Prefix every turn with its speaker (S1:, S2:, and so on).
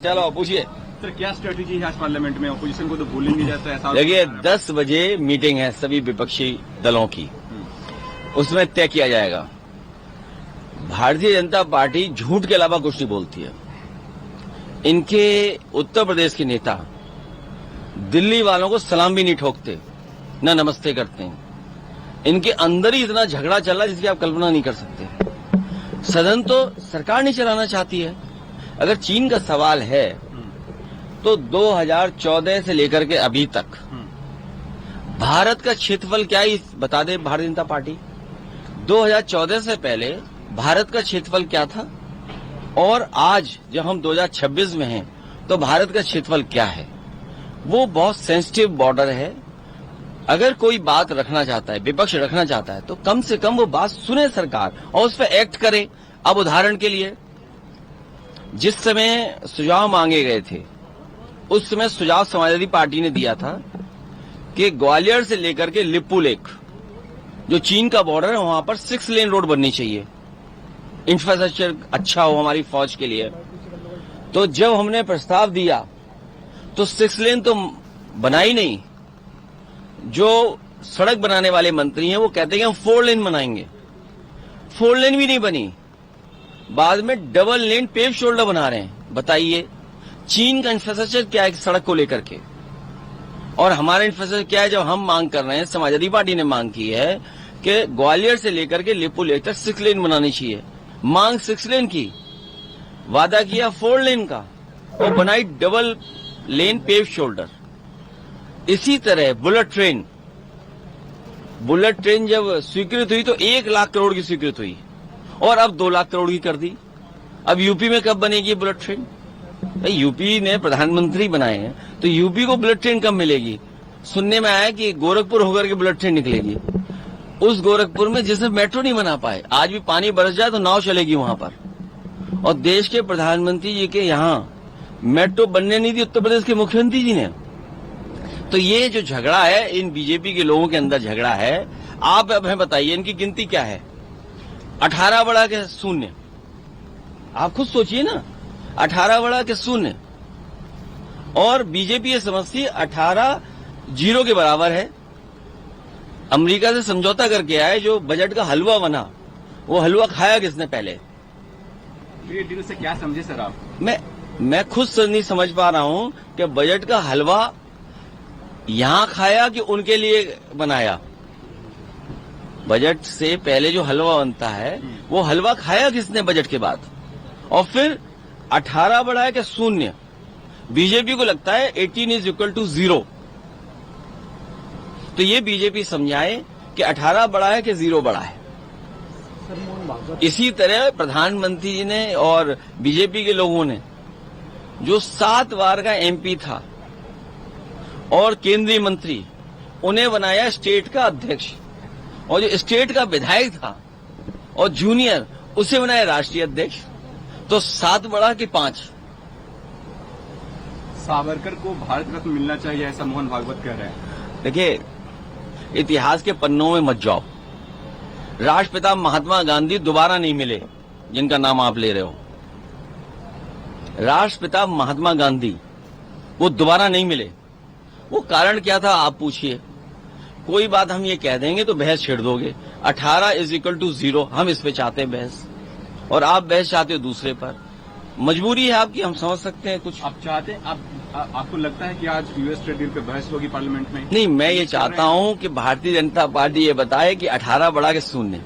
S1: चलो पूछिए
S2: सर, क्या स्ट्रेटेजी है आज पार्लियामेंट में? अपोजिशन को तो भूलेंगे जैसा ऐसा।
S1: देखिए 10 बजे मीटिंग है सभी विपक्षी दलों की, उसमें तय किया जाएगा। भारतीय जनता पार्टी झूठ के अलावा कुछ नहीं बोलती है। इनके उत्तर प्रदेश के नेता दिल्ली वालों को सलाम भी नहीं ठोकते, न नमस्ते करते हैं। इनके अंदर ही इतना झगड़ा चल रहा है जिसकी आप कल्पना नहीं कर सकते। सदन तो सरकार नहीं चलाना चाहती है। अगर चीन का सवाल है तो 2014 से लेकर के अभी तक भारत का क्षेत्रफल क्या है बता दे भारतीय जनता पार्टी। 2014 से पहले भारत का क्षेत्रफल क्या था और आज जब हम 2026 में हैं तो भारत का क्षेत्रफल क्या है। वो बहुत सेंसिटिव बॉर्डर है। अगर कोई बात रखना चाहता है, विपक्ष रखना चाहता है, तो कम से कम वो बात सुने सरकार और उस पर एक्ट करे। अब उदाहरण के लिए जिस समय सुझाव मांगे गए थे उस समय सुझाव समाजवादी पार्टी ने दिया था कि ग्वालियर से लेकर के लिप्पू लेक जो चीन का बॉर्डर है वहां पर 6 लेन रोड बननी चाहिए, इंफ्रास्ट्रक्चर अच्छा हो हमारी फौज के लिए। तो जब हमने प्रस्ताव दिया तो 6 लेन तो बनाई नहीं। जो सड़क बनाने वाले मंत्री हैं वो कहते हैं कि हम 4 लेन बनाएंगे। 4 लेन भी नहीं बनी, बाद में डबल लेन पेव शोल्डर बना रहे हैं। बताइए चीन का इंफ्रास्ट्रक्चर क्या है सड़क को लेकर के, और हमारा इंफ्रास्ट्रक्चर क्या है। जब हम मांग कर रहे हैं, समाजवादी पार्टी ने मांग की है कि ग्वालियर से लेकर के लिप्पू लेक तक 6 लेन बनानी चाहिए। मांग 6 लेन की, वादा किया 4 लेन का और बनाई डबल लेन पेव शोल्डर। इसी तरह बुलेट ट्रेन जब स्वीकृत हुई तो 1 लाख करोड़ की स्वीकृत हुई और अब 2 लाख करोड़ की कर दी। अब यूपी में कब बनेगी बुलेट ट्रेन? यूपी ने प्रधानमंत्री बनाए हैं तो यूपी को बुलेट ट्रेन कब मिलेगी? सुनने में आया कि गोरखपुर होकर के बुलेट ट्रेन निकलेगी। उस गोरखपुर में जिसमें मेट्रो नहीं बना पाए, आज भी पानी बरस जाए तो नाव चलेगी वहां पर। और देश के प्रधानमंत्री जी के यहाँ मेट्रो बनने नहीं दी उत्तर प्रदेश के मुख्यमंत्री जी ने। तो ये जो झगड़ा है इन बीजेपी के लोगों के अंदर झगड़ा है। आप अब हमें बताइए इनकी गिनती क्या है? 18 बढ़ा के 0। आप खुद सोचिए ना, 18 बढ़ा के 0 और बीजेपी ये समझती है 18 0 के बराबर है। अमेरिका से समझौता करके आए, जो बजट का हलवा बना वो हलवा खाया किसने पहले?
S2: ये डील से क्या समझे सर आप?
S1: मैं खुद नहीं समझ पा रहा हूं कि बजट का हलवा यहां खाया कि उनके लिए बनाया। बजट से पहले जो हलवा बनता है वो हलवा खाया किसने बजट के बाद? और फिर 18 बढ़ाया कि 0। बीजेपी को लगता है 18 = 0। तो ये बीजेपी समझाए कि 18 बढ़ा है कि 0 बढ़ा है। इसी तरह प्रधानमंत्री जी ने और बीजेपी के लोगों ने जो 7 बार का एमपी था और केंद्रीय मंत्री, उन्हें बनाया स्टेट का अध्यक्ष, और जो स्टेट का विधायक था और जूनियर उसे बनाया राष्ट्रीय अध्यक्ष। तो 7 बढ़ा के 5।
S2: सावरकर को भारत रत्न मिलना चाहिए ऐसा मोहन भागवत कह रहे हैं।
S1: देखिए इतिहास के पन्नों में मत जाओ। राष्ट्रपिता महात्मा गांधी दोबारा नहीं मिले, जिनका नाम आप ले रहे हो। राष्ट्रपिता महात्मा गांधी वो दोबारा नहीं मिले। वो कारण क्या था आप पूछिए। कोई बात हम ये कह देंगे तो बहस छेड़ दोगे। 18 = 0 हम इस पे चाहते हैं बहस, और आप बहस चाहते हो दूसरे पर। मजबूरी है आपकी, हम समझ सकते हैं। कुछ
S2: आप चाहते हैं, आपको लगता है कि आज यूएस ट्रेड डील पे बहस होगी पार्लियामेंट में?
S1: नहीं, मैं ये चाहता हूं कि भारतीय जनता पार्टी ये बताए कि 18 बढ़ा के 0।